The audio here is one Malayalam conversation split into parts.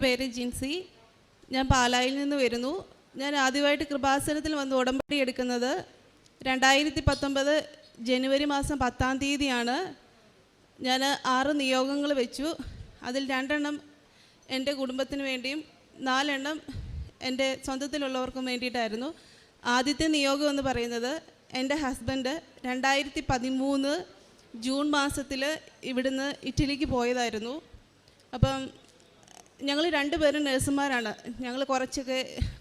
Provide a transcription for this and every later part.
പേര് ജിൻസി. ഞാൻ പാലായിൽ നിന്ന് വരുന്നു. ഞാൻ ആദ്യമായിട്ട് കൃപാസനത്തിൽ വന്ന് ഉടമ്പടി എടുക്കുന്നത് 2019 ജനുവരി മാസം 10-ാം തീയതിയാണ്. ഞാൻ 6 നിയോഗങ്ങൾ വെച്ചു. അതിൽ 2 എണ്ണം എൻ്റെ കുടുംബത്തിന് വേണ്ടിയും 4 എണ്ണം എൻ്റെ സ്വന്തത്തിലുള്ളവർക്കും വേണ്ടിയിട്ടായിരുന്നു. ആദ്യത്തെ നിയോഗം എന്ന് പറയുന്നത് എൻ്റെ ഹസ്ബൻഡ് 2013 ജൂൺ മാസത്തിൽ ഇവിടുന്ന് ഇറ്റലിക്ക് പോയതായിരുന്നു. അപ്പം ഞങ്ങൾ 2 പേരും നഴ്സുമാരാണ്. ഞങ്ങൾ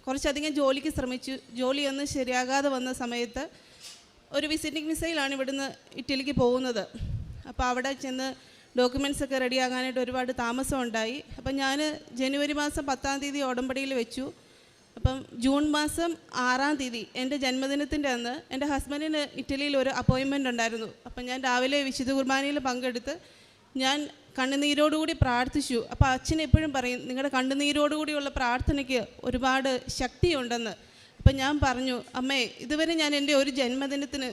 കുറച്ചധികം ജോലിക്ക് ശ്രമിച്ചു. ജോലിയൊന്നും ശരിയാകാതെ വന്ന സമയത്ത് ഒരു വിസിറ്റിംഗ് വിസയിലാണ് ഇവിടുന്ന് ഇറ്റലിക്ക് പോകുന്നത്. അപ്പോൾ അവിടെ ചെന്ന് ഡോക്യുമെൻറ്റ്സൊക്കെ റെഡിയാകാനായിട്ട് ഒരുപാട് താമസം ഉണ്ടായി. അപ്പം ഞാൻ ജനുവരി മാസം 10-ാം തീയതി ഉടമ്പടിയിൽ വെച്ചു. അപ്പം ജൂൺ മാസം 6-ാം തീയതി എൻ്റെ ജന്മദിനത്തിൻ്റെ അന്ന് എൻ്റെ ഹസ്ബൻഡിന് ഇറ്റലിയിൽ ഒരു അപ്പോയിൻമെൻ്റ് ഉണ്ടായിരുന്നു. അപ്പം ഞാൻ രാവിലെ വിശുദ്ധ കുർബാനയിൽ പങ്കെടുത്ത് ഞാൻ കണ്ണുനീരോടുകൂടി പ്രാർത്ഥിച്ചു. അപ്പോൾ അച്ഛൻ എപ്പോഴും പറയും, നിങ്ങളുടെ കണ്ണുനീരോടുകൂടിയുള്ള പ്രാർത്ഥനയ്ക്ക് ഒരുപാട് ശക്തിയുണ്ടെന്ന്. അപ്പം ഞാൻ പറഞ്ഞു, അമ്മേ, ഇതുവരെ ഞാൻ എൻ്റെ ഒരു ജന്മദിനത്തിന്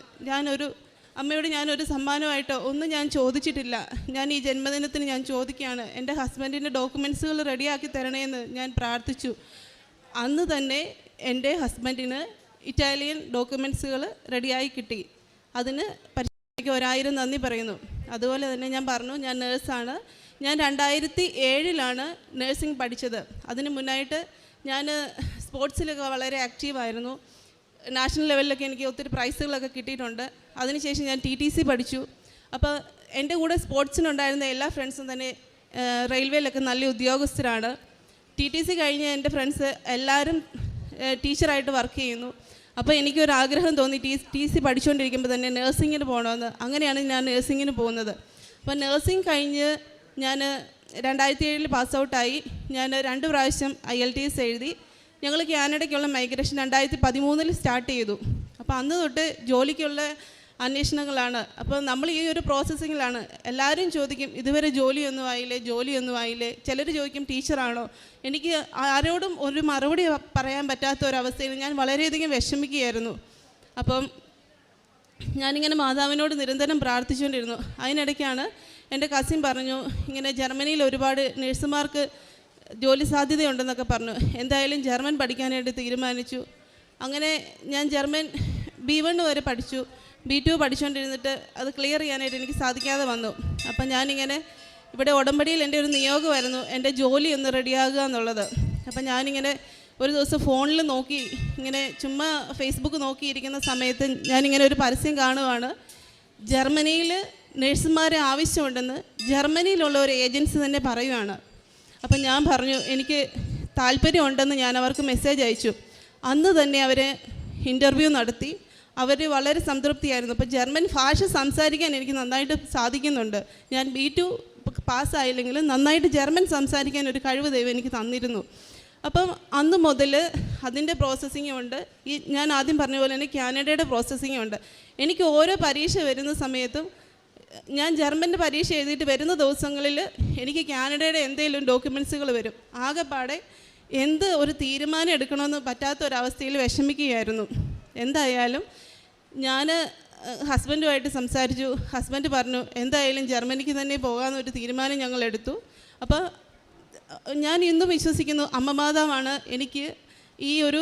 അമ്മയോട് ഞാനൊരു സമ്മാനമായിട്ടോ ഒന്നും ഞാൻ ചോദിച്ചിട്ടില്ല. ഞാൻ ഈ ജന്മദിനത്തിന് ഞാൻ ചോദിക്കുകയാണ്, എൻ്റെ ഹസ്ബൻഡിൻ്റെ ഡോക്യുമെൻറ്റ്സുകൾ റെഡിയാക്കി തരണേന്ന് ഞാൻ പ്രാർത്ഥിച്ചു. അന്ന് തന്നെ എൻ്റെ ഹസ്ബൻഡിന് ഇറ്റാലിയൻ ഡോക്യുമെൻറ്റ്സുകൾ റെഡിയായി കിട്ടി. അതിന് പരിശോധനയ്ക്ക് 1000 നന്ദി പറയുന്നു. അതുപോലെ തന്നെ ഞാൻ പറഞ്ഞു, ഞാൻ നേഴ്സാണ്. ഞാൻ 2007 നേഴ്സിംഗ് പഠിച്ചത്. അതിന് മുന്നായിട്ട് ഞാൻ സ്പോർട്സിലൊക്കെ വളരെ ആക്റ്റീവായിരുന്നു. നാഷണൽ ലെവലിലൊക്കെ എനിക്ക് ഒത്തിരി പ്രൈസുകളൊക്കെ കിട്ടിയിട്ടുണ്ട്. അതിനുശേഷം ഞാൻ TTC പഠിച്ചു. അപ്പോൾ എൻ്റെ കൂടെ സ്പോർട്സിനുണ്ടായിരുന്ന എല്ലാ ഫ്രണ്ട്സും തന്നെ റെയിൽവേയിലൊക്കെ നല്ല ഉദ്യോഗസ്ഥരാണ്. TTC കഴിഞ്ഞ് എൻ്റെ ഫ്രണ്ട്സ് എല്ലാവരും ടീച്ചറായിട്ട് വർക്ക് ചെയ്യുന്നു. അപ്പോൾ എനിക്കൊരാഗ്രഹം തോന്നി, TC പഠിച്ചുകൊണ്ടിരിക്കുമ്പോൾ തന്നെ നേഴ്സിങ്ങിന് പോകണമെന്ന്. അങ്ങനെയാണ് ഞാൻ നേഴ്സിങ്ങിന് പോകുന്നത്. അപ്പോൾ നേഴ്സിംഗ് കഴിഞ്ഞ് ഞാൻ 2007 പാസ് ഔട്ടായി. ഞാൻ 2 പ്രാവശ്യം IELTS എഴുതി. ഞങ്ങൾ കാനഡയ്ക്കുള്ള മൈഗ്രേഷൻ 2013 സ്റ്റാർട്ട് ചെയ്തു. അപ്പോൾ അന്ന് തൊട്ട് ജോലിക്കുള്ള അന്വേഷണങ്ങളാണ്. അപ്പോൾ നമ്മൾ ഈ ഒരു പ്രോസസ്സിങ്ങിലാണ്. എല്ലാവരും ചോദിക്കും, ഇതുവരെ ജോലിയൊന്നും ആയില്ലേ. ചിലർ ചോദിക്കും, ടീച്ചറാണോ? എനിക്ക് ആരോടും ഒരു മറുപടി പറയാൻ പറ്റാത്ത ഒരവസ്ഥയിൽ ഞാൻ വളരെയധികം വിഷമിക്കുകയായിരുന്നു. അപ്പം ഞാനിങ്ങനെ മാതാവിനോട് നിരന്തരം പ്രാർത്ഥിച്ചുകൊണ്ടിരുന്നു. അതിനിടയ്ക്കാണ് എൻ്റെ കസിൻ പറഞ്ഞു, ഇങ്ങനെ ജർമ്മനിയിൽ ഒരുപാട് നഴ്സുമാർക്ക് ജോലി സാധ്യതയുണ്ടെന്നൊക്കെ പറഞ്ഞു. എന്തായാലും ജർമ്മൻ പഠിക്കാനായിട്ട് തീരുമാനിച്ചു. അങ്ങനെ ഞാൻ ജർമ്മൻ B1 വരെ പഠിച്ചു. B2 പഠിച്ചുകൊണ്ടിരുന്നിട്ട് അത് ക്ലിയർ ചെയ്യാനായിട്ട് എനിക്ക് സാധിക്കാതെ വന്നു. അപ്പം ഞാനിങ്ങനെ ഇവിടെ ഉടമ്പടിയിൽ എൻ്റെ ഒരു നിയോഗമായിരുന്നു, എൻ്റെ ജോലി ഒന്ന് റെഡിയാകുക എന്നുള്ളത്. അപ്പം ഞാനിങ്ങനെ ഒരു ദിവസം ഫോണിൽ നോക്കി, ഇങ്ങനെ ചുമ്മാ ഫേസ്ബുക്ക് നോക്കിയിരിക്കുന്ന സമയത്ത് ഞാനിങ്ങനെ ഒരു പരസ്യം കാണുവാണ്, ജർമ്മനിയിൽ നഴ്സുമാരെ ആവശ്യമുണ്ടെന്ന് ജർമ്മനിയിലുള്ള ഒരു ഏജൻസി തന്നെ പറയുവാണ്. അപ്പം ഞാൻ പറഞ്ഞു, എനിക്ക് താല്പര്യമുണ്ടെന്ന് ഞാൻ അവർക്ക് മെസ്സേജ് അയച്ചു. അന്ന് തന്നെ അവർ ഇൻ്റർവ്യൂ നടത്തി. അവർ വളരെ സംതൃപ്തിയായിരുന്നു. അപ്പോൾ ജർമ്മൻ ഭാഷ സംസാരിക്കാൻ എനിക്ക് നന്നായിട്ട് സാധിക്കുന്നുണ്ട്. ഞാൻ B2 പാസ്സായില്ലെങ്കിലും നന്നായിട്ട് ജർമ്മൻ സംസാരിക്കാൻ ഒരു കഴിവ് ദൈവം എനിക്ക് തന്നിരുന്നു. അപ്പം അന്ന് മുതൽ അതിൻ്റെ പ്രോസസ്സിങ്ങും ഉണ്ട്. ഞാൻ ആദ്യം പറഞ്ഞ പോലെ തന്നെ കാനഡയുടെ പ്രോസസ്സിങ്ങും ഉണ്ട്. എനിക്ക് ഓരോ പരീക്ഷ വരുന്ന സമയത്തും ഞാൻ ജർമ്മൻ്റെ പരീക്ഷ എഴുതിയിട്ട് വരുന്ന ദിവസങ്ങളിൽ എനിക്ക് കാനഡയുടെ എന്തെങ്കിലും ഡോക്യുമെൻറ്റ്സുകൾ വരും. ആകെപ്പാടെ ഒരു തീരുമാനം എടുക്കണമെന്ന് പറ്റാത്തൊരവസ്ഥയിൽ വിഷമിക്കുകയായിരുന്നു. എന്തായാലും ഞാൻ ഹസ്ബൻഡുമായിട്ട് സംസാരിച്ചു. ഹസ്ബൻഡ് പറഞ്ഞു, എന്തായാലും ജർമ്മനിക്ക് തന്നെ പോകാമെന്നൊരു തീരുമാനം ഞങ്ങൾ എടുത്തു. അപ്പോൾ ഞാൻ ഇന്നും വിശ്വസിക്കുന്നു, അമ്മ മാതാവാണ് എനിക്ക് ഈ ഒരു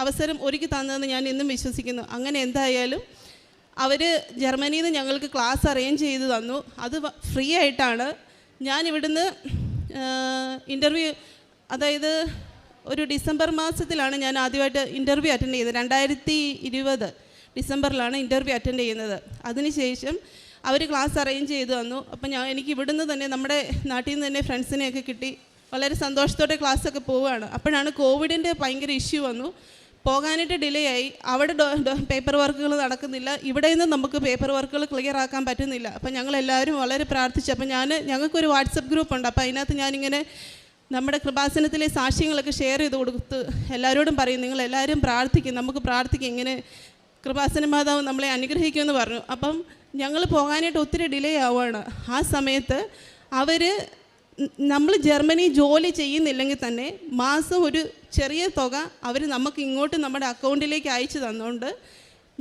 അവസരം ഒരുക്കി തന്നതെന്ന് ഞാൻ ഇന്നും വിശ്വസിക്കുന്നു. അങ്ങനെ എന്തായാലും അവർ ജർമ്മനിയിൽ നിന്ന് ഞങ്ങൾക്ക് ക്ലാസ് അറേഞ്ച് ചെയ്ത് തന്നു. അത് ഫ്രീ ആയിട്ടാണ്. ഞാൻ ഇവിടുന്ന് ഇൻ്റർവ്യൂ, അതായത് ഒരു ഡിസംബർ മാസത്തിലാണ് ഞാൻ ആദ്യമായിട്ട് ഇൻ്റർവ്യൂ അറ്റൻഡ് ചെയ്തത്. 2020 ഡിസംബറിലാണ് ഇൻ്റർവ്യൂ അറ്റൻഡ് ചെയ്യുന്നത്. അതിനുശേഷം അവർ ക്ലാസ് അറേഞ്ച് ചെയ്ത് തന്നു. അപ്പം എനിക്ക് ഇവിടുന്ന് തന്നെ നമ്മുടെ നാട്ടിൽ നിന്ന് തന്നെ ഫ്രണ്ട്സിനെയൊക്കെ കിട്ടി. വളരെ സന്തോഷത്തോടെ ക്ലാസ്സൊക്കെ പോവുകയാണ്. അപ്പോഴാണ് കോവിഡിൻ്റെ ഭയങ്കര ഇഷ്യൂ വന്നു. പോകാനായിട്ട് ഡിലേ ആയി. അവിടെ പേപ്പർ വർക്കുകൾ നടക്കുന്നില്ല. ഇവിടെ നിന്ന് നമുക്ക് പേപ്പർ വർക്കുകൾ ക്ലിയർ ആക്കാൻ പറ്റുന്നില്ല. അപ്പം ഞങ്ങളെല്ലാവരും വളരെ പ്രാർത്ഥിച്ചു. അപ്പം ഞങ്ങൾക്കൊരു വാട്സപ്പ് ഗ്രൂപ്പുണ്ട്. അപ്പോൾ അതിനകത്ത് ഞാനിങ്ങനെ നമ്മുടെ കൃപാസനത്തിലെ സാക്ഷ്യങ്ങളൊക്കെ ഷെയർ ചെയ്ത് കൊടുത്ത് എല്ലാവരോടും പറയും, നിങ്ങളെല്ലാവരും പ്രാർത്ഥിക്കും, നമുക്ക് പ്രാർത്ഥിക്കും, ഇങ്ങനെ കൃപാസന മാതാവ് നമ്മളെ അനുഗ്രഹിക്കുമെന്ന് പറഞ്ഞു. അപ്പം ഞങ്ങൾ പോകാനായിട്ട് ഒത്തിരി ഡിലേ ആവുകയാണ്. ആ സമയത്ത് നമ്മൾ ജർമ്മനി ജോലി ചെയ്യുന്നില്ലെങ്കിൽ തന്നെ മാസം ഒരു ചെറിയ തുക അവർ നമുക്ക് ഇങ്ങോട്ട് നമ്മുടെ അക്കൗണ്ടിലേക്ക് അയച്ചു തന്നുകൊണ്ട്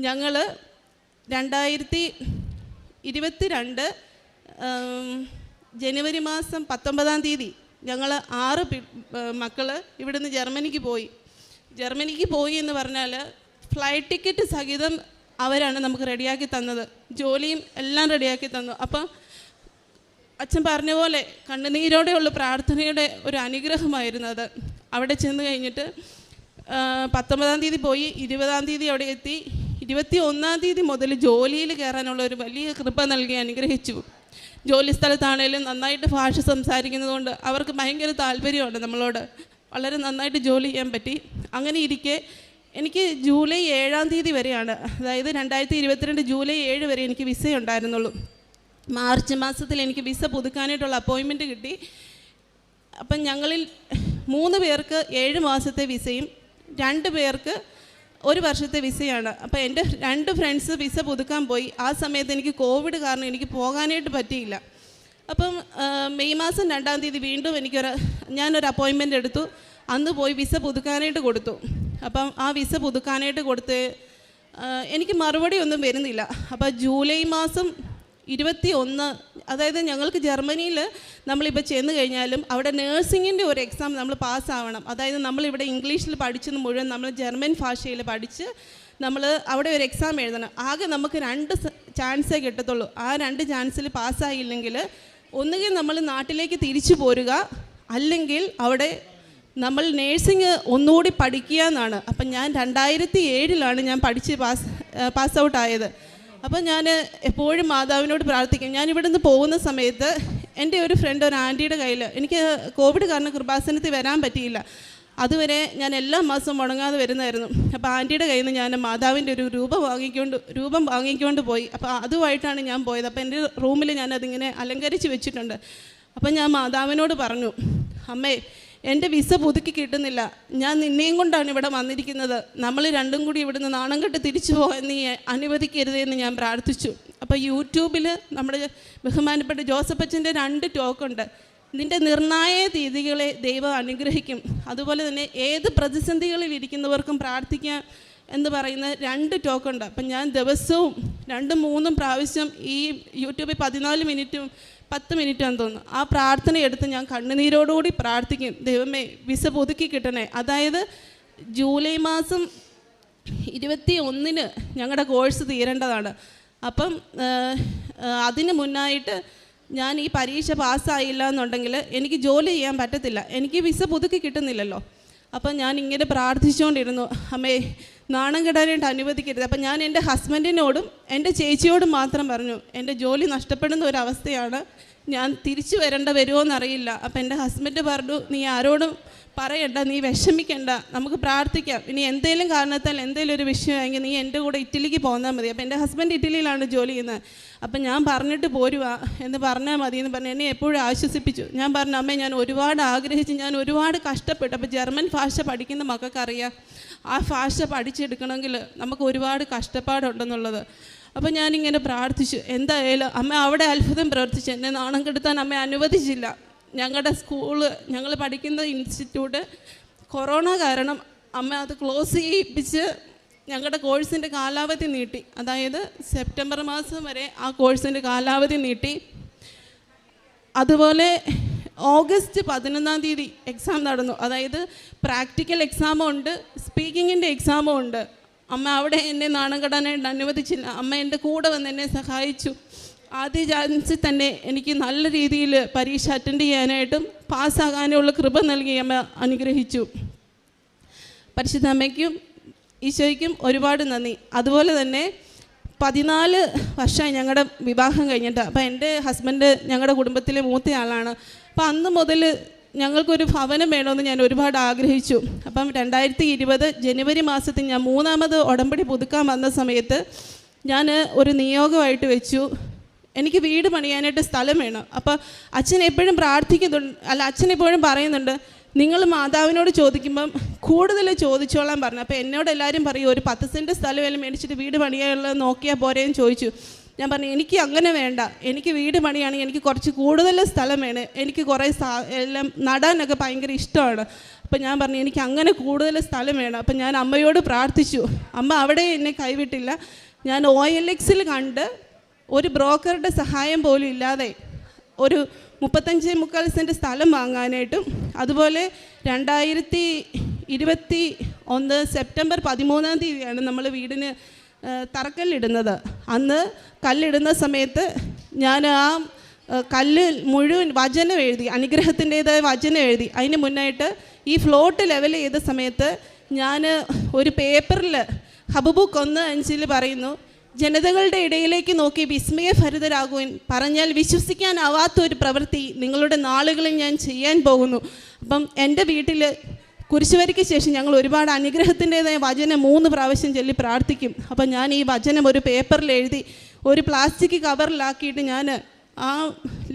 ഞങ്ങൾ 2022 ജനുവരി മാസം 19-ാം തീയതി ഞങ്ങൾ 6 മക്കൾ ഇവിടുന്ന് ജർമ്മനിക്ക് പോയി എന്ന് പറഞ്ഞാൽ ഫ്ലൈറ്റ് ടിക്കറ്റ് സഹിതം അവരാണ് നമുക്ക് റെഡിയാക്കി തന്നത്, ജോലിയും എല്ലാം റെഡിയാക്കി തന്നു. അപ്പം അച്ഛൻ പറഞ്ഞ പോലെ കണ്ണുനീരോടെയുള്ള പ്രാർത്ഥനയുടെ ഒരു അനുഗ്രഹമായിരുന്നു അത്. അവിടെ ചെന്ന് കഴിഞ്ഞിട്ട് 19-ാം തീയതി പോയി, 20-ാം തീയതി അവിടെ എത്തി. 21-ാം തീയതി മുതൽ ജോലിയിൽ കയറാനുള്ള ഒരു വലിയ കൃപ നൽകി അനുഗ്രഹിച്ചു. ജോലി സ്ഥലത്താണേലും നന്നായിട്ട് ഭാഷ സംസാരിക്കുന്നതുകൊണ്ട് അവർക്ക് ഭയങ്കര താല്പര്യമുണ്ട് നമ്മളോട്. വളരെ നന്നായിട്ട് ജോലി ചെയ്യാൻ പറ്റി. അങ്ങനെ ഇരിക്കെ എനിക്ക് ജൂലൈ 7-ാം തീയതി വരെയാണ്, അതായത് 2022 ജൂലൈ 7 വരെ എനിക്ക് വിസ ഉണ്ടായിരുന്നുള്ളൂ. മാർച്ച് മാസത്തിൽ എനിക്ക് വിസ പുതുക്കാനായിട്ടുള്ള അപ്പോയിൻമെൻറ്റ് കിട്ടി. അപ്പം ഞങ്ങളിൽ 3 പേർക്ക് 7 മാസത്തെ വിസയും 2 പേർക്ക് 1 വർഷത്തെ വിസയാണ്. അപ്പോൾ എൻ്റെ 2 ഫ്രണ്ട്സ് വിസ പുതുക്കാൻ പോയി. ആ സമയത്ത് എനിക്ക് കോവിഡ് കാരണം എനിക്ക് പോകാനായിട്ട് പറ്റിയില്ല. അപ്പം മെയ് മാസം 2-ാം തീയതി വീണ്ടും ഞാനൊരു അപ്പോയിൻമെൻ്റ് എടുത്തു. അന്ന് പോയി വിസ പുതുക്കാനായിട്ട് കൊടുത്തു. അപ്പം ആ വിസ പുതുക്കാനായിട്ട് കൊടുത്ത് എനിക്ക് മറുപടി ഒന്നും വരുന്നില്ല. അപ്പോൾ ജൂലൈ മാസം 21, അതായത് ഞങ്ങൾക്ക് ജർമ്മനിയിൽ നമ്മളിപ്പോൾ ചെന്ന് കഴിഞ്ഞാലും അവിടെ നേഴ്സിങ്ങിൻ്റെ ഒരു എക്സാം നമ്മൾ പാസ്സാവണം. അതായത് നമ്മളിവിടെ ഇംഗ്ലീഷിൽ പഠിച്ചത് മുഴുവൻ നമ്മൾ ജർമ്മൻ ഭാഷയിൽ പഠിച്ച് നമ്മൾ അവിടെ ഒരു എക്സാം എഴുതണം. ആകെ നമുക്ക് 2 ചാൻസേ കിട്ടത്തുള്ളൂ. ആ 2 ചാൻസിൽ പാസ്സായില്ലെങ്കിൽ ഒന്നുകിൽ നമ്മൾ നാട്ടിലേക്ക് തിരിച്ചു പോരുക, അല്ലെങ്കിൽ അവിടെ നമ്മൾ നേഴ്സിംഗ് ഒന്നുകൂടി പഠിക്കുക എന്നാണ്. അപ്പം ഞാൻ 2007 ഞാൻ പഠിച്ച് പാസ് ഔട്ട് ആയത്. അപ്പോൾ ഞാൻ എപ്പോഴും മാതാവിനോട് പ്രാർത്ഥിക്കും. ഞാൻ ഇവിടുന്ന് പോകുന്ന സമയത്ത് എൻ്റെ ഒരു ഫ്രണ്ട്, ഒരു ആൻറ്റിയുടെ കയ്യിൽ, എനിക്ക് കോവിഡ് കാരണം കൃപാസനത്തിൽ വരാൻ പറ്റിയില്ല. അതുവരെ ഞാൻ എല്ലാ മാസവും മുടങ്ങാതെ വരുന്നതായിരുന്നു. അപ്പോൾ ആൻറ്റിയുടെ കയ്യിൽ നിന്ന് ഞാൻ മാതാവിൻ്റെ ഒരു രൂപം വാങ്ങിക്കൊണ്ട് പോയി. അപ്പോൾ അതുമായിട്ടാണ് ഞാൻ പോയത്. അപ്പോൾ എൻ്റെ റൂമിൽ ഞാനതിങ്ങനെ അലങ്കരിച്ച് വെച്ചിട്ടുണ്ട്. അപ്പം ഞാൻ മാതാവിനോട് പറഞ്ഞു, അമ്മേ, എൻ്റെ വിസ പുതുക്കി കിട്ടുന്നില്ല, ഞാൻ നിന്നെയും കൊണ്ടാണ് ഇവിടെ വന്നിരിക്കുന്നത്, നമ്മൾ 2 കൂടി ഇവിടുന്ന് നാണം കെട്ട് തിരിച്ചു പോകാൻ നീ അനുവദിക്കരുതെന്ന് ഞാൻ പ്രാർത്ഥിച്ചു. അപ്പോൾ യൂട്യൂബിൽ നമ്മുടെ ബഹുമാനപ്പെട്ട ജോസഫ് അച്ഛൻ്റെ 2 ടോക്കുണ്ട്. നിൻ്റെ നിർണായക തീയതികളെ ദൈവം അനുഗ്രഹിക്കും, അതുപോലെ തന്നെ ഏത് പ്രതിസന്ധികളിൽ ഇരിക്കുന്നവർക്കും പ്രാർത്ഥിക്കാം എന്ന് പറയുന്ന 2 ടോക്കുണ്ട്. അപ്പം ഞാൻ ദിവസവും 2-3 പ്രാവശ്യം ഈ യൂട്യൂബിൽ 14 മിനിറ്റും 10 മിനിറ്റാന്ന് തോന്നുന്നു ആ പ്രാർത്ഥന എടുത്ത് ഞാൻ കണ്ണുനീരോടുകൂടി പ്രാർത്ഥിക്കും, ദൈവമേ വിസ പുതുക്കി കിട്ടണേ. അതായത് ജൂലൈ മാസം 21 ഞങ്ങളുടെ കോഴ്സ് തീരേണ്ടതാണ്. അപ്പം അതിന് മുന്നായിട്ട് ഞാൻ ഈ പരീക്ഷ പാസ്സായില്ല എന്നുണ്ടെങ്കിൽ എനിക്ക് ജോലി ചെയ്യാൻ പറ്റത്തില്ല, എനിക്ക് വിസ പുതുക്കി കിട്ടുന്നില്ലല്ലോ. അപ്പം ഞാൻ ഇങ്ങനെ പ്രാർത്ഥിച്ചുകൊണ്ടിരുന്നു, അമ്മേ നാണം കെടാനായിട്ട് അനുവദിക്കരുത്. അപ്പം ഞാൻ എൻ്റെ ഹസ്ബൻഡിനോടും എൻ്റെ ചേച്ചിയോടും മാത്രം പറഞ്ഞു, എൻ്റെ ജോലി നഷ്ടപ്പെടുന്ന ഒരവസ്ഥയാണ്, ഞാൻ തിരിച്ചു വരുമോ എന്നറിയില്ല. അപ്പം എൻ്റെ ഹസ്ബൻഡ് പറഞ്ഞു, നീ ആരോടും പറയണ്ട, നീ വിഷമിക്കണ്ട, നമുക്ക് പ്രാർത്ഥിക്കാം, ഇനി എന്തെങ്കിലും കാരണത്താൽ എന്തെങ്കിലും ഒരു വിഷയമായെങ്കിൽ നീ എൻ്റെ കൂടെ ഇറ്റലിക്ക് പോന്നാൽ മതി. അപ്പം എൻ്റെ ഹസ്ബൻഡ് ഇറ്റലിയിലാണ് ജോലി ചെയ്യുന്നത്. അപ്പം ഞാൻ പറഞ്ഞിട്ട് പോരുവാ എന്ന് പറഞ്ഞാൽ മതി എന്ന് പറഞ്ഞ് എന്നെ എപ്പോഴും ആശ്വസിപ്പിച്ചു. ഞാൻ പറഞ്ഞു, അമ്മേ ഞാൻ ഒരുപാട് ആഗ്രഹിച്ച്, ഞാൻ ഒരുപാട് കഷ്ടപ്പെട്ടു. അപ്പോൾ ജർമ്മൻ ഭാഷ പഠിക്കുന്ന മക്കൾക്കറിയാം, ആ ഭാഷ പഠിച്ചെടുക്കണമെങ്കിൽ നമുക്ക് ഒരുപാട് കഷ്ടപ്പാടുണ്ടെന്നുള്ളത്. അപ്പോൾ ഞാനിങ്ങനെ പ്രാർത്ഥിച്ചു, എന്തായാലും അമ്മ അവിടെ അത്ഭുതം പ്രവർത്തിച്ചു, എന്നെ നാണം കെടുത്താൻ അമ്മ അനുവദിച്ചില്ല. ഞങ്ങളുടെ സ്കൂള്, ഞങ്ങൾ പഠിക്കുന്ന ഇൻസ്റ്റിറ്റ്യൂട്ട് കൊറോണ കാരണം അമ്മ അത് ക്ലോസ് ചെയ്യിപ്പിച്ച് ഞങ്ങളുടെ കോഴ്സിൻ്റെ കാലാവധി നീട്ടി. അതായത് സെപ്റ്റംബർ മാസം വരെ ആ കോഴ്സിൻ്റെ കാലാവധി നീട്ടി. അതുപോലെ ഓഗസ്റ്റ് 11-ാം തീയതി എക്സാം നടന്നു. അതായത് പ്രാക്ടിക്കൽ എക്സാമും ഉണ്ട്, സ്പീക്കിങ്ങിൻ്റെ എക്സാമും ഉണ്ട്. അമ്മ അവിടെ എന്നെ നാണം കെടാനായിട്ട് അനുവദിച്ചില്ല. അമ്മ എൻ്റെ കൂടെ വന്ന് എന്നെ സഹായിച്ചു. ആദ്യ ചാൻസിൽ തന്നെ എനിക്ക് നല്ല രീതിയിൽ പരീക്ഷ അറ്റൻഡ് ചെയ്യാനായിട്ടും പാസ്സാകാനുള്ള കൃപ നൽകി അമ്മ അനുഗ്രഹിച്ചു. പരിശുദ്ധ അമ്മയ്ക്കും ഈശോയ്ക്കും ഒരുപാട് നന്ദി. അതുപോലെ തന്നെ 14 വർഷമായി ഞങ്ങളുടെ വിവാഹം കഴിഞ്ഞിട്ട്. അപ്പോൾ എൻ്റെ ഹസ്ബൻഡ് ഞങ്ങളുടെ കുടുംബത്തിലെ മൂത്ത ആളാണ്. അപ്പോൾ അന്ന് മുതൽ ഞങ്ങൾക്കൊരു ഭവനം വേണമെന്ന് ഞാൻ ഒരുപാട് ആഗ്രഹിച്ചു. അപ്പം 2020 ജനുവരി മാസത്തിൽ ഞാൻ 3ാമത് ഉടമ്പടി പുതുക്കാൻ വന്ന സമയത്ത് ഞാൻ ഒരു നിയോഗമായിട്ട് വെച്ചു, എനിക്ക് വീട് പണിയാനായിട്ട് സ്ഥലം വേണം. അപ്പോൾ അച്ഛൻ എപ്പോഴും അച്ഛൻ എപ്പോഴും പറയുന്നുണ്ട്, നിങ്ങൾ മാതാവിനോട് ചോദിക്കുമ്പം കൂടുതൽ ചോദിച്ചോളാൻ പറഞ്ഞു. അപ്പോൾ എന്നോട് എല്ലാവരും പറയും, ഒരു 10 സെൻറ്റ് സ്ഥലം എല്ലാം മേടിച്ചിട്ട് വീട് പണിയാനുള്ളത് നോക്കിയാൽ പോരേന്ന് ചോദിച്ചു. ഞാൻ പറഞ്ഞു, എനിക്ക് അങ്ങനെ വേണ്ട, എനിക്ക് വീട് പണിയാണെങ്കിൽ എനിക്ക് കുറച്ച് കൂടുതൽ സ്ഥലം വേണം, എനിക്ക് കുറേ എല്ലാം നടാനൊക്കെ ഭയങ്കര ഇഷ്ടമാണ്. അപ്പം ഞാൻ പറഞ്ഞു, എനിക്ക് അങ്ങനെ കൂടുതൽ സ്ഥലം വേണം. അപ്പം ഞാൻ അമ്മയോട് പ്രാർത്ഥിച്ചു. അമ്മ അവിടെ എന്നെ കൈവിട്ടില്ല. ഞാൻ OLX കണ്ട് ഒരു ബ്രോക്കറുടെ സഹായം പോലും ഇല്ലാതെ ഒരു 35 സെൻറ്റ് സ്ഥലം വാങ്ങാനായിട്ടും, അതുപോലെ 2021 സെപ്റ്റംബർ 13 നമ്മൾ വീടിന് തറക്കല്ലിടുന്നത്. അന്ന് കല്ലിടുന്ന സമയത്ത് ഞാൻ ആ കല്ല് മുഴുവൻ വചനം എഴുതി, അനുഗ്രഹത്തിൻ്റേതായ വചനം എഴുതി. അതിന് മുന്നായിട്ട് ഈ ഫ്ലോട്ട് ലെവൽ ചെയ്ത സമയത്ത് ഞാൻ ഒരു പേപ്പറിൽ ഹബക്കൂക്ക് 1:5 പറയുന്നു, ജനതകളുടെ ഇടയിലേക്ക് നോക്കി വിസ്മയഭരിതരാകുവാൻ, പറഞ്ഞാൽ വിശ്വസിക്കാനാവാത്തൊരു പ്രവൃത്തി നിങ്ങളുടെ നാളുകളിൽ ഞാൻ ചെയ്യാൻ പോകുന്നു. അപ്പം എൻ്റെ വീട്ടിൽ കുരിശുവരിക്ക് ശേഷം ഞങ്ങൾ ഒരുപാട് അനുഗ്രഹത്തിൻ്റെതായ വചനം 3 പ്രാവശ്യം ചൊല്ലി പ്രാർത്ഥിക്കും. അപ്പം ഞാൻ ഈ വചനം ഒരു പേപ്പറിൽ എഴുതി ഒരു പ്ലാസ്റ്റിക് കവറിലാക്കിയിട്ട് ഞാൻ ആ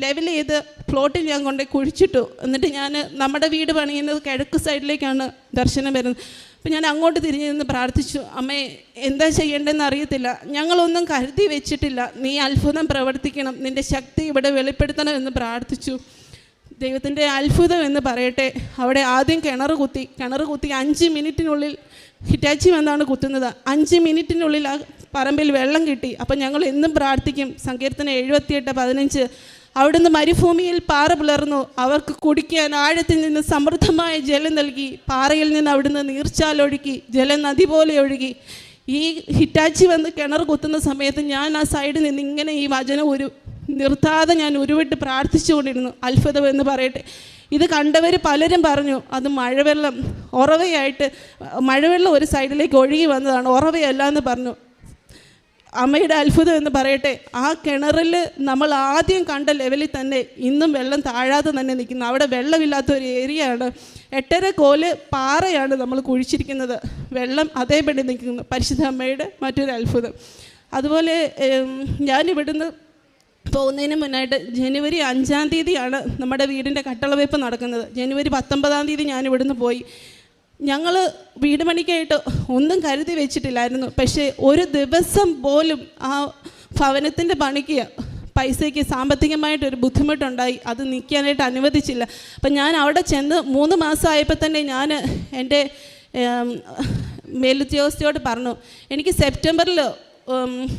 ലെവൽ ചെയ്ത് ഫ്ലോട്ടിൽ ഞാൻ കൊണ്ടുപോയി കുഴിച്ചിട്ടു. എന്നിട്ട് ഞാൻ നമ്മുടെ വീട് പണിയുന്നത് കിഴക്ക് സൈഡിലേക്കാണ് ദർശനം വരുന്നത്. അപ്പം ഞാൻ അങ്ങോട്ട് തിരിഞ്ഞു നിന്ന് പ്രാർത്ഥിച്ചു, അമ്മേ എന്താ ചെയ്യേണ്ടതെന്ന് അറിയത്തില്ല, ഞങ്ങളൊന്നും കരുതി വെച്ചിട്ടില്ല, നീ അത്ഭുതം പ്രവർത്തിക്കണം, നിൻ്റെ ശക്തി ഇവിടെ വെളിപ്പെടുത്തണം എന്ന് പ്രാർത്ഥിച്ചു. ദൈവത്തിൻ്റെ അത്ഭുതം എന്ന് പറയട്ടെ, അവിടെ ആദ്യം കിണർ കുത്തി 5 മിനിറ്റിനുള്ളിൽ ഹിറ്റാച്ചി വന്നാണ് കുത്തുന്നത്. 5 മിനിറ്റിനുള്ളിൽ ആ പറമ്പിൽ വെള്ളം കിട്ടി. അപ്പം ഞങ്ങൾ എന്നും പ്രാർത്ഥിക്കും, സങ്കീർത്തനം 78:15, അവിടുന്ന് മരുഭൂമിയിൽ പാറ പിളർന്നു, അവർക്ക് കുടിക്കാൻ ആഴത്തിൽ നിന്ന് സമൃദ്ധമായ ജലം നൽകി, പാറയിൽ നിന്ന് അവിടുന്ന് നീർച്ചാലൊഴുക്കി, ജലം നദി പോലെ ഒഴുകി. ഈ ഹിറ്റാച്ചി വന്ന് കിണർ കുത്തുന്ന സമയത്ത് ഞാൻ ആ സൈഡിൽ നിന്ന് ഇങ്ങനെ ഈ വചനം നിർത്താതെ ഞാൻ ഉരുവിട്ട് പ്രാർത്ഥിച്ചുകൊണ്ടിരുന്നു. അത്ഭുതം എന്ന് പറയട്ടെ. ഇത് കണ്ടവർ പലരും പറഞ്ഞു അത് മഴവെള്ളം ഉറവയായിട്ട്, മഴവെള്ളം ഒരു സൈഡിലേക്ക് ഒഴുകി വന്നതാണ്, ഉറവയല്ല എന്ന് പറഞ്ഞു. അമ്മയുടെ അത്ഭുതം എന്ന് പറയട്ടെ, ആ കിണറിൽ നമ്മൾ ആദ്യം കണ്ട ലെവലിൽ തന്നെ ഇന്നും വെള്ളം താഴാതെ തന്നെ നിൽക്കുന്നു. അവിടെ വെള്ളമില്ലാത്തൊരു ഏരിയയാണ്. 8.5 കോല് പാറയാണ് നമ്മൾ കുഴിച്ചിരിക്കുന്നത്, വെള്ളം അതേപടി നിൽക്കുന്നു. പരിശുദ്ധ അമ്മയുടെ മറ്റൊരു അത്ഭുതം. അതുപോലെ ഞാനിവിടുന്ന് പോകുന്നതിന് മുന്നായിട്ട് ജനുവരി 5 നമ്മുടെ വീടിൻ്റെ കട്ടളവയ്പ്പ് നടക്കുന്നത്. ജനുവരി 19 ഞാനിവിടുന്ന് പോയി. ഞങ്ങൾ വീട് പണിക്കായിട്ട് ഒന്നും കരുതി വെച്ചിട്ടില്ലായിരുന്നു. പക്ഷേ ഒരു ദിവസം പോലും ആ ഭവനത്തിൻ്റെ പണിക്ക് പൈസയ്ക്ക് സാമ്പത്തികമായിട്ടൊരു ബുദ്ധിമുട്ടുണ്ടായി. അത് നിൽക്കാനായിട്ട് അനുവദിച്ചില്ല. അപ്പം ഞാൻ അവിടെ ചെന്ന് 3 മാസമായപ്പോൾ തന്നെ ഞാൻ എൻ്റെ മേലുദ്യോഗസ്ഥയോട് പറഞ്ഞു, എനിക്ക് സെപ്റ്റംബറിൽ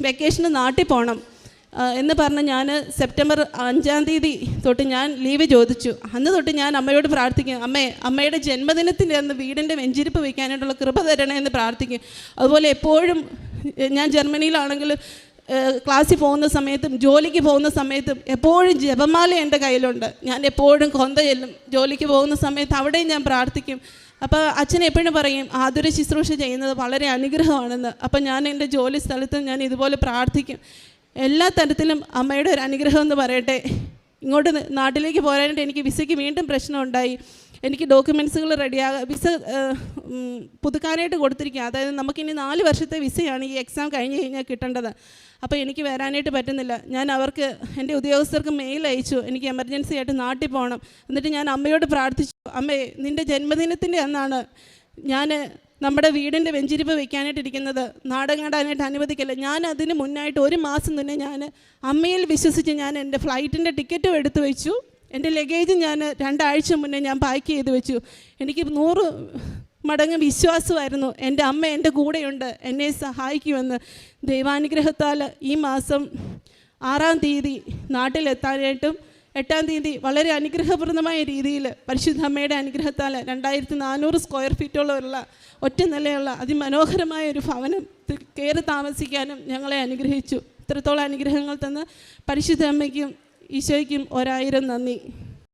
വെക്കേഷന് നാട്ടിൽ പോകണം എന്ന് പറഞ്ഞ് ഞാൻ സെപ്റ്റംബർ 5 തൊട്ട് ഞാൻ ലീവ് ചോദിച്ചു. അന്ന് തൊട്ട് ഞാൻ അമ്മയോട് പ്രാർത്ഥിക്കും, അമ്മയുടെ ജന്മദിനത്തിൻ്റെ അന്ന് വീടിൻ്റെ വെഞ്ചിരിപ്പ് വയ്ക്കാനായിട്ടുള്ള കൃപ തരണേ എന്ന് പ്രാർത്ഥിക്കും. അതുപോലെ എപ്പോഴും ഞാൻ ജർമ്മനിയിലാണെങ്കിൽ ക്ലാസ്സിൽ പോകുന്ന സമയത്തും ജോലിക്ക് പോകുന്ന സമയത്തും എപ്പോഴും ജപമാല എൻ്റെ കയ്യിലുണ്ട്. ഞാൻ എപ്പോഴും കൊന്ത ചെല്ലും. ജോലിക്ക് പോകുന്ന സമയത്ത് അവിടെയും ഞാൻ പ്രാർത്ഥിക്കും. അപ്പോൾ അച്ഛൻ എപ്പോഴും പറയും ആതുര ശുശ്രൂഷ ചെയ്യുന്നത് വളരെ അനുഗ്രഹമാണെന്ന്. അപ്പം ഞാൻ എൻ്റെ ജോലി സ്ഥലത്തും ഞാൻ ഇതുപോലെ പ്രാർത്ഥിക്കും. എല്ലാ തരത്തിലും അമ്മയുടെ ഒരു അനുഗ്രഹം എന്ന് പറയട്ടെ. ഇങ്ങോട്ട് നാട്ടിലേക്ക് പോരാനായിട്ട് എനിക്ക് വിസയ്ക്ക് വീണ്ടും പ്രശ്നമുണ്ടായി. എനിക്ക് ഡോക്യുമെൻറ്റ്സുകൾ വിസ പുതുക്കാനായിട്ട് കൊടുത്തിരിക്കുക. അതായത് നമുക്കിനി 4 വർഷത്തെ വിസയാണ് ഈ എക്സാം കഴിഞ്ഞ് കഴിഞ്ഞാൽ കിട്ടേണ്ടത്. അപ്പോൾ എനിക്ക് വരാനായിട്ട് പറ്റുന്നില്ല. ഞാൻ അവർക്ക് എൻ്റെ ഉദ്യോഗസ്ഥർക്ക് മെയിൽ അയച്ചു, എനിക്ക് എമർജൻസി ആയിട്ട് നാട്ടിൽ പോകണം. എന്നിട്ട് ഞാൻ അമ്മയോട് പ്രാർത്ഥിച്ചു, അമ്മേ നിൻ്റെ ജന്മദിനത്തിൻ്റെ അന്നാണ് ഞാൻ നമ്മുടെ വീടിൻ്റെ വെഞ്ചിരിപ്പ് വയ്ക്കാനായിട്ടിരിക്കുന്നത്, നാടങ്ങാടാനായിട്ട് അനുവദിക്കില്ല. ഞാൻ അതിന് മുന്നായിട്ട് 1 മാസം തന്നെ ഞാൻ അമ്മയിൽ വിശ്വസിച്ച് ഞാൻ എൻ്റെ ഫ്ലൈറ്റിൻ്റെ ടിക്കറ്റും എടുത്തു വെച്ചു. എൻ്റെ ലഗേജ് ഞാൻ 2 ആഴ്ച മുന്നേ ഞാൻ പാക്ക് ചെയ്ത് വെച്ചു. എനിക്ക് 100 മടങ്ങ് വിശ്വാസമായിരുന്നു എൻ്റെ അമ്മ എൻ്റെ കൂടെയുണ്ട്, എന്നെ സഹായിക്കുമെന്ന്. ദൈവാനുഗ്രഹത്താൽ ഈ മാസം 6 നാട്ടിലെത്താനായിട്ടും 8 വളരെ അനുഗ്രഹപ്രദമായ രീതിയിൽ പരിശുദ്ധ അമ്മയുടെ അനുഗ്രഹത്താൽ 2400 സ്ക്വയർ ഫീറ്റോളമുള്ള ഒറ്റ നിലയുള്ള അതിമനോഹരമായ ഒരു ഭവനം കയറി താമസിക്കാനും ഞങ്ങളെ അനുഗ്രഹിച്ചു. ഇത്രത്തോളം അനുഗ്രഹങ്ങൾ തന്ന് പരിശുദ്ധ അമ്മയ്ക്കും ഈശോയ്ക്കും 1000 നന്ദി.